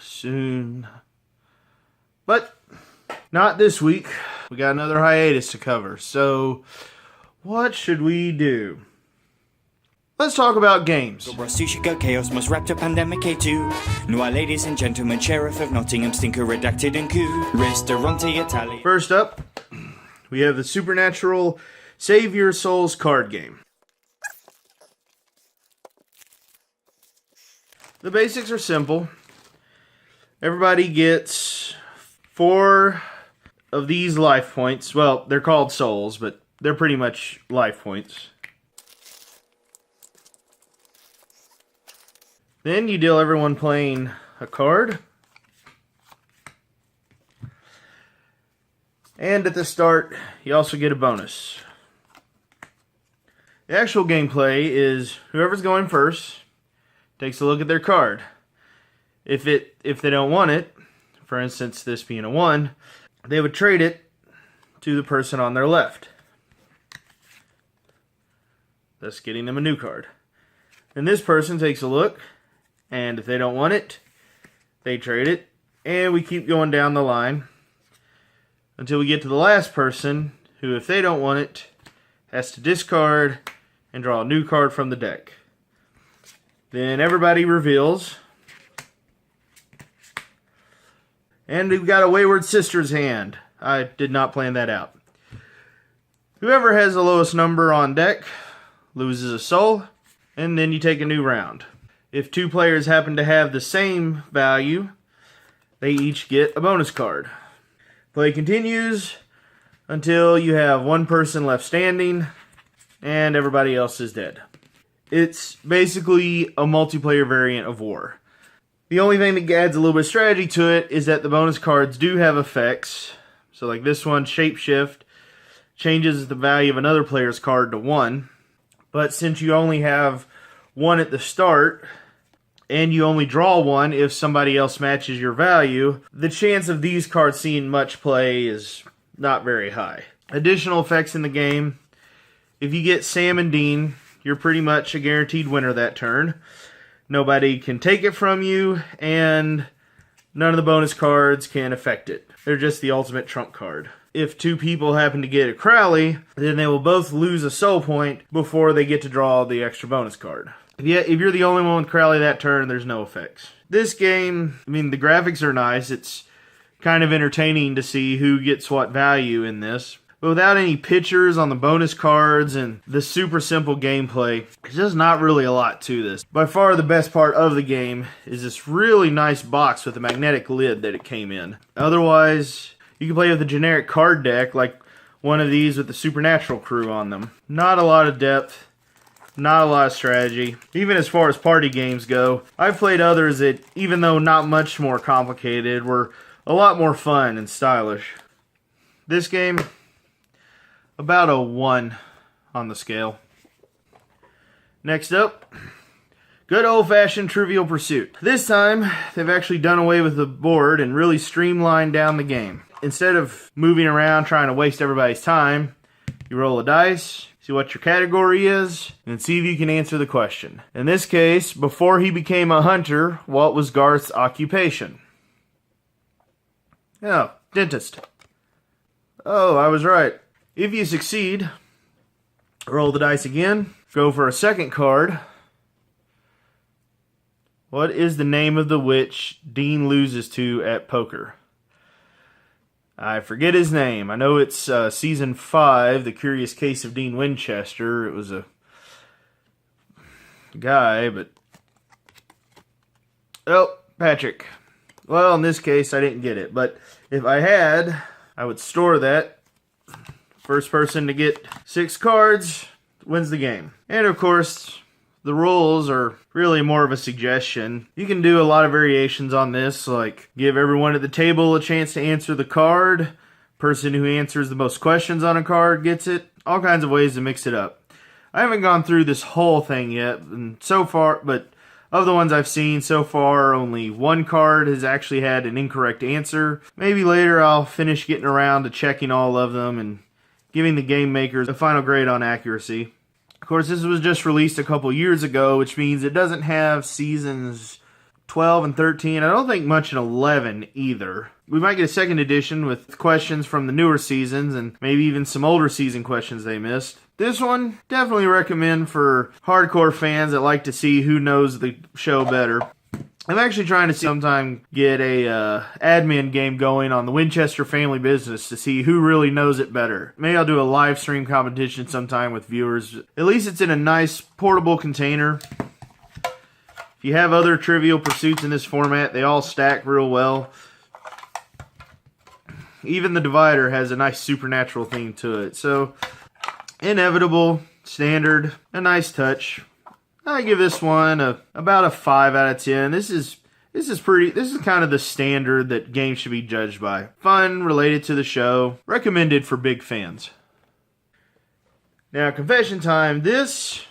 Soon. But not this week. We got another hiatus to cover. So, what should we do? Let's talk about games. Chaos must wrapped up pandemic K2. Noir ladies and gentlemen, Sheriff of Nottingham, Stinker redacted and coup. Restaurante Italy. First up, we have the Supernatural Save Your Souls card game. The basics are simple. Everybody gets 4 of these life points. Well, they're called souls, but they're pretty much life points. Then you deal everyone playing a card. And at the start, you also get a bonus. The actual gameplay is whoever's going first takes a look at their card. If they don't want it, for instance, this being a 1, they would trade it to the person on their left, thus getting them a new card. Then this person takes a look, and if they don't want it, they trade it, and we keep going down the line until we get to the last person, who, if they don't want it, has to discard and draw a new card from the deck. Then everybody reveals. And we've got a Wayward Sister's hand. I did not plan that out. Whoever has the lowest number on deck loses a soul, and then you take a new round. If 2 players happen to have the same value, they each get a bonus card. Play continues until you have 1 person left standing, and everybody else is dead. It's basically a multiplayer variant of War. The only thing that adds a little bit of strategy to it is that the bonus cards do have effects. So like this one, Shapeshift, changes the value of another player's card to 1. But since you only have 1 at the start, and you only draw 1 if somebody else matches your value, the chance of these cards seeing much play is not very high. Additional effects in the game: if you get Sam and Dean, you're pretty much a guaranteed winner that turn. Nobody can take it from you, and none of the bonus cards can affect it. They're just the ultimate trump card. If 2 people happen to get a Crowley, then they will both lose a soul point before they get to draw the extra bonus card. If you're the only one with Crowley that turn, there's no effects. This game, I mean, the graphics are nice. It's kind of entertaining to see who gets what value in this. But without any pictures on the bonus cards and the super simple gameplay, there's just not really a lot to this. By far the best part of the game is this really nice box with a magnetic lid that it came in. Otherwise, you can play with a generic card deck like one of these with the Supernatural crew on them. Not a lot of depth, not a lot of strategy. Even as far as party games go, I've played others that, even though not much more complicated, were a lot more fun and stylish. This game, about a 1 on the scale. Next up, good old-fashioned Trivial Pursuit. This time, they've actually done away with the board and really streamlined down the game. Instead of moving around trying to waste everybody's time, you roll a dice, see what your category is, and see if you can answer the question. In this case, before he became a hunter, what was Garth's occupation? Oh, dentist. Oh, I was right. If you succeed, roll the dice again, go for a second card. What is the name of the witch Dean loses to at poker? I forget his name. I know it's season 5, The Curious Case of Dean Winchester. It was a guy, but... Oh, Patrick. Well, in this case, I didn't get it. But if I had, I would store that. First person to get 6 cards wins the game. And of course, the rules are really more of a suggestion. You can do a lot of variations on this, like give everyone at the table a chance to answer the card. Person who answers the most questions on a card gets it. All kinds of ways to mix it up. I haven't gone through this whole thing yet, and so far, but of the ones I've seen so far, only 1 card has actually had an incorrect answer. Maybe later I'll finish getting around to checking all of them and giving the game makers a final grade on accuracy. Of course, this was just released a couple years ago, which means it doesn't have seasons 12 and 13. I don't think much in 11 either. We might get a second edition with questions from the newer seasons and maybe even some older season questions they missed. This one, definitely recommend for hardcore fans that like to see who knows the show better. I'm actually trying to sometime get a admin game going on the Winchester Family Business to see who really knows it better. Maybe I'll do a live stream competition sometime with viewers. At least it's in a nice portable container. If you have other Trivial Pursuits in this format, they all stack real well. Even the Divider has a nice supernatural theme to it. So, inevitable, standard, a nice touch. I give this one about a 5 out of 10. This is kind of the standard that games should be judged by. Fun, related to the show, recommended for big fans. Now, confession time. This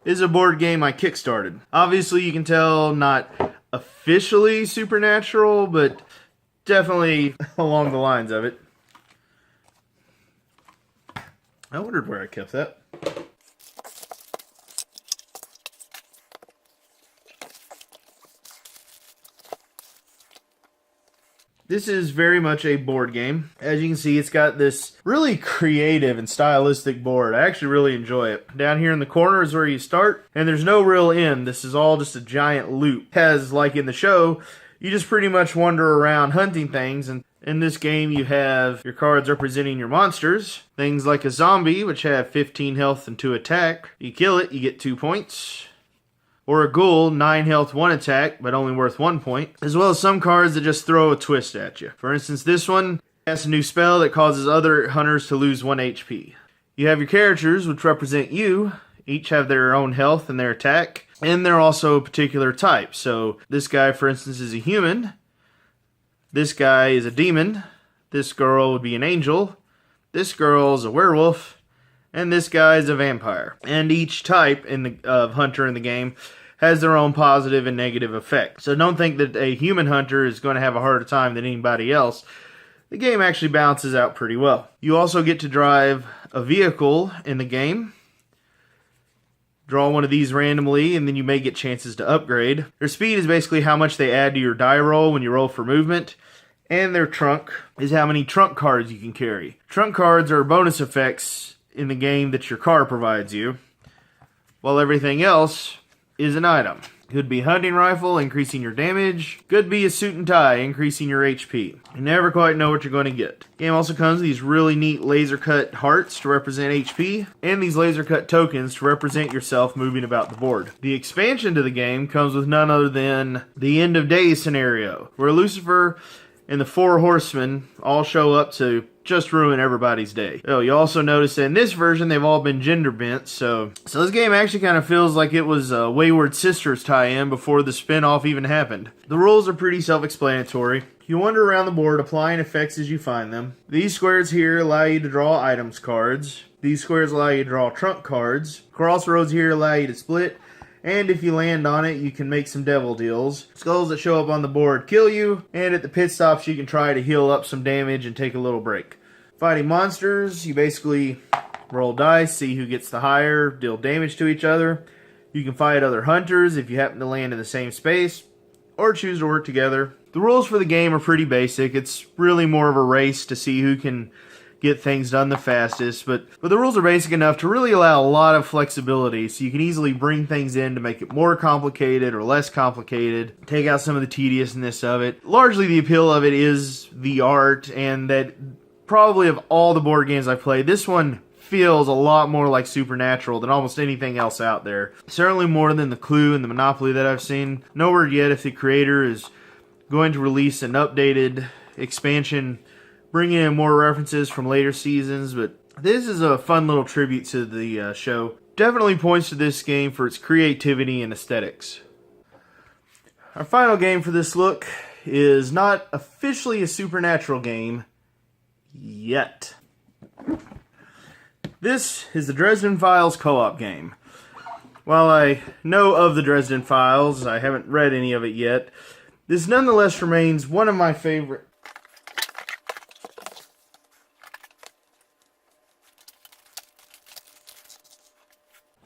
is a board game I kickstarted. Obviously, you can tell not officially supernatural, but definitely along the lines of it. I wondered where I kept that. This is very much a board game. As you can see, it's got this really creative and stylistic board. I actually really enjoy it. Down here in the corner is where you start, and there's no real end. This is all just a giant loop. As like in the show, you just pretty much wander around hunting things, and in this game you have your cards representing your monsters. Things like a zombie, which have 15 health and 2 attack. You kill it, you get 2 points. Or a ghoul, 9 health, 1 attack, but only worth 1 point. As well as some cards that just throw a twist at you. For instance, this one has a new spell that causes other hunters to lose 1 HP. You have your characters, which represent you. Each have their own health and their attack. And they're also a particular type. So this guy, for instance, is a human. This guy is a demon. This girl would be an angel. This girl is a werewolf. And this guy is a vampire. And each type of hunter in the game has their own positive and negative effects. So don't think that a human hunter is going to have a harder time than anybody else. The game actually balances out pretty well. You also get to drive a vehicle in the game. Draw one of these randomly, and then you may get chances to upgrade. Their speed is basically how much they add to your die roll when you roll for movement. And their trunk is how many trunk cards you can carry. Trunk cards are bonus effects in the game that your car provides you, while everything else is an item. Could be hunting rifle, increasing your damage. Could be a suit and tie, increasing your HP. You never quite know what you're going to get. The game also comes with these really neat laser cut hearts to represent HP, and these laser cut tokens to represent yourself moving about the board. The expansion to the game comes with none other than the end of days scenario, where Lucifer and the 4 horsemen all show up to just ruin everybody's day. Oh, you also notice that in this version, they've all been gender bent, so this game actually kind of feels like it was a Wayward Sisters tie-in before the spin-off even happened. The rules are pretty self-explanatory. You wander around the board applying effects as you find them. These squares here allow you to draw items cards. These squares allow you to draw trunk cards. Crossroads here allow you to split. And if you land on it, you can make some devil deals. Skulls that show up on the board kill you, and at the pit stops you can try to heal up some damage and take a little break. Fighting monsters, you basically roll dice, see who gets the higher, deal damage to each other. You can fight other hunters if you happen to land in the same space, or choose to work together. The rules for the game are pretty basic. It's really more of a race to see who can get things done the fastest, but the rules are basic enough to really allow a lot of flexibility, so you can easily bring things in to make it more complicated or less complicated, take out some of the tediousness of it. Largely the appeal of it is the art, and that probably of all the board games I've played, this one feels a lot more like Supernatural than almost anything else out there. Certainly more than the Clue and the Monopoly that I've seen. No word yet if the creator is going to release an updated expansion bringing in more references from later seasons, but this is a fun little tribute to the show. Definitely points to this game for its creativity and aesthetics. Our final game for this look is not officially a Supernatural game yet. This is the Dresden Files co-op game. While I know of the Dresden Files, I haven't read any of it yet, this nonetheless remains one of my favorite.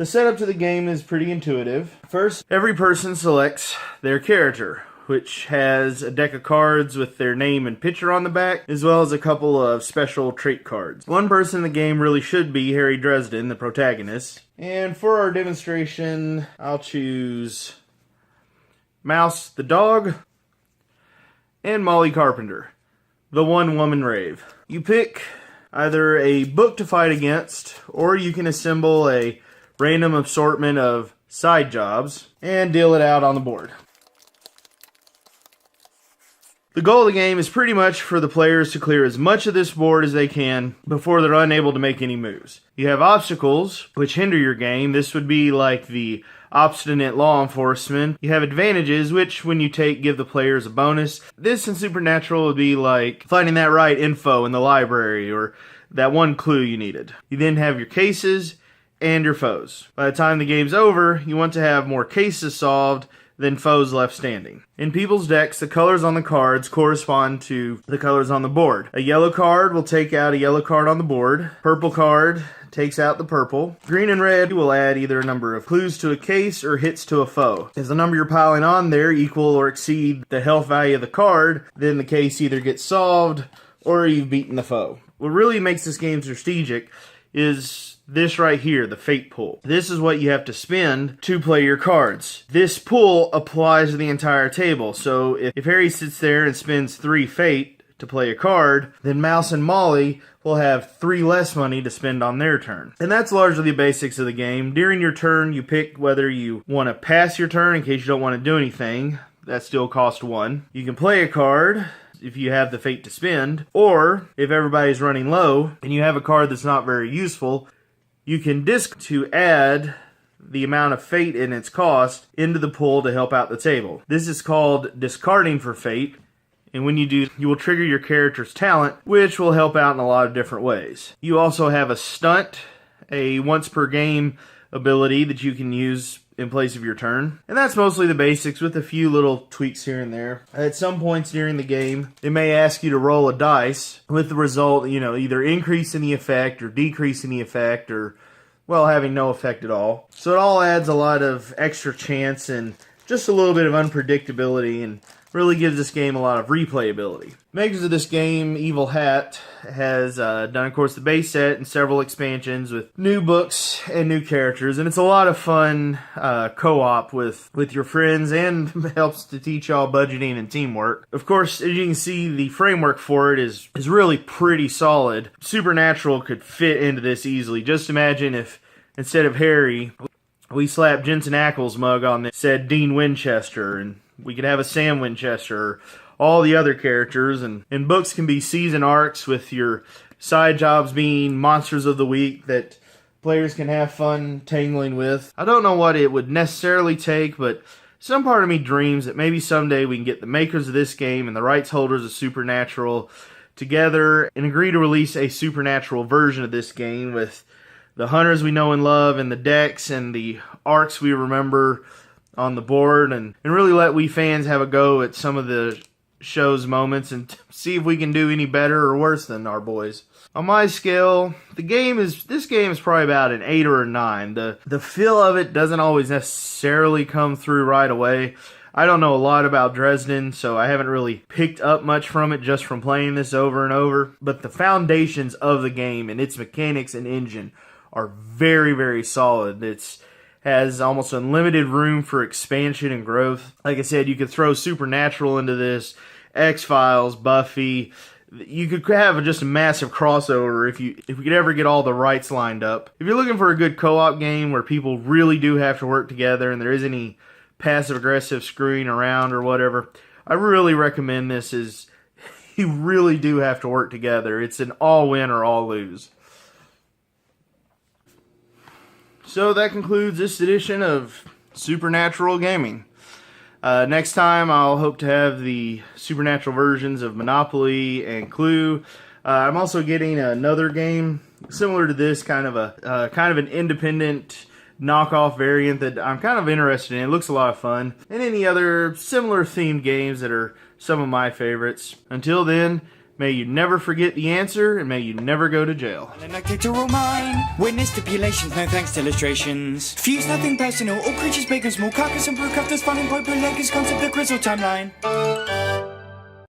The setup to the game is pretty intuitive. First, every person selects their character, which has a deck of cards with their name and picture on the back, as well as a couple of special trait cards. One person in the game really should be Harry Dresden, the protagonist. And for our demonstration, I'll choose Mouse the dog and Molly Carpenter, the one-woman rave. You pick either a book to fight against, or you can assemble a random assortment of side jobs and deal it out on the board. The goal of the game is pretty much for the players to clear as much of this board as they can before they're unable to make any moves. You have obstacles, which hinder your game. This would be like the obstinate law enforcement. You have advantages, which when you take, give the players a bonus. This in Supernatural would be like finding that right info in the library or that one clue you needed. You then have your cases and your foes. By the time the game's over, you want to have more cases solved than foes left standing. In people's decks, the colors on the cards correspond to the colors on the board. A yellow card will take out a yellow card on the board. Purple card takes out the purple. Green and red will add either a number of clues to a case or hits to a foe. As the number you're piling on there equal or exceed the health value of the card, then the case either gets solved or you've beaten the foe. What really makes this game strategic is this right here, the fate pool. This is what you have to spend to play your cards. This pool applies to the entire table. So if Harry sits there and spends 3 fate to play a card, then Mouse and Molly will have 3 less money to spend on their turn. And that's largely the basics of the game. During your turn, you pick whether you want to pass your turn in case you don't want to do anything. That still costs 1. You can play a card if you have the fate to spend, or if everybody's running low and you have a card that's not very useful, you can disc to add the amount of fate in its cost into the pool to help out the table. This is called discarding for fate, and when you do, you will trigger your character's talent, which will help out in a lot of different ways. You also have a stunt, a once per game ability that you can use in place of your turn. And that's mostly the basics with a few little tweaks here and there. At some points during the game, it may ask you to roll a dice with the result, either increasing the effect or decreasing the effect or, well, having no effect at all. So it all adds a lot of extra chance and just a little bit of unpredictability and really gives this game a lot of replayability. Makers of this game, Evil Hat, has done, of course, the base set and several expansions with new books and new characters, and it's a lot of fun co-op with your friends and helps to teach y'all budgeting and teamwork. Of course, as you can see, the framework for it is really pretty solid. Supernatural could fit into this easily. Just imagine if, instead of Harry, we slapped Jensen Ackles' mug on this, said Dean Winchester, and we could have a Sam Winchester, or all the other characters, and books can be season arcs with your side jobs being monsters of the week that players can have fun tangling with. I don't know what it would necessarily take, but some part of me dreams that maybe someday we can get the makers of this game and the rights holders of Supernatural together and agree to release a Supernatural version of this game with the hunters we know and love and the decks and the arcs we remember on the board, and really let we fans have a go at some of the show's moments and see if we can do any better or worse than our boys. On my scale, this game is probably about an 8 or a 9. The feel of it doesn't always necessarily come through right away. I don't know a lot about Dresden, so I haven't really picked up much from it just from playing this over and over. But the foundations of the game and its mechanics and engine are very, very solid. It's has almost unlimited room for expansion and growth. Like I said, you could throw Supernatural into this, X-Files, Buffy. You could have just a massive crossover if we could ever get all the rights lined up. If you're looking for a good co-op game where people really do have to work together and there isn't any passive-aggressive screwing around or whatever, I really recommend this. You really do have to work together. It's an all-win or all-lose. So that concludes this edition of Supernatural Gaming. Next time I'll hope to have the Supernatural versions of Monopoly and Clue. I'm also getting another game similar to this, kind of an independent knockoff variant that I'm kind of interested in. It looks a lot of fun. And any other similar themed games that are some of my favorites. Until then, May you never forget the answer, and may you never go to jail. Like dictatorial mine. Witness stipulations, no thanks to illustrations. Fuse nothing personal. All creatures big and small. Carcass and brewcrafters, fun and popular. Concept of crystal timeline.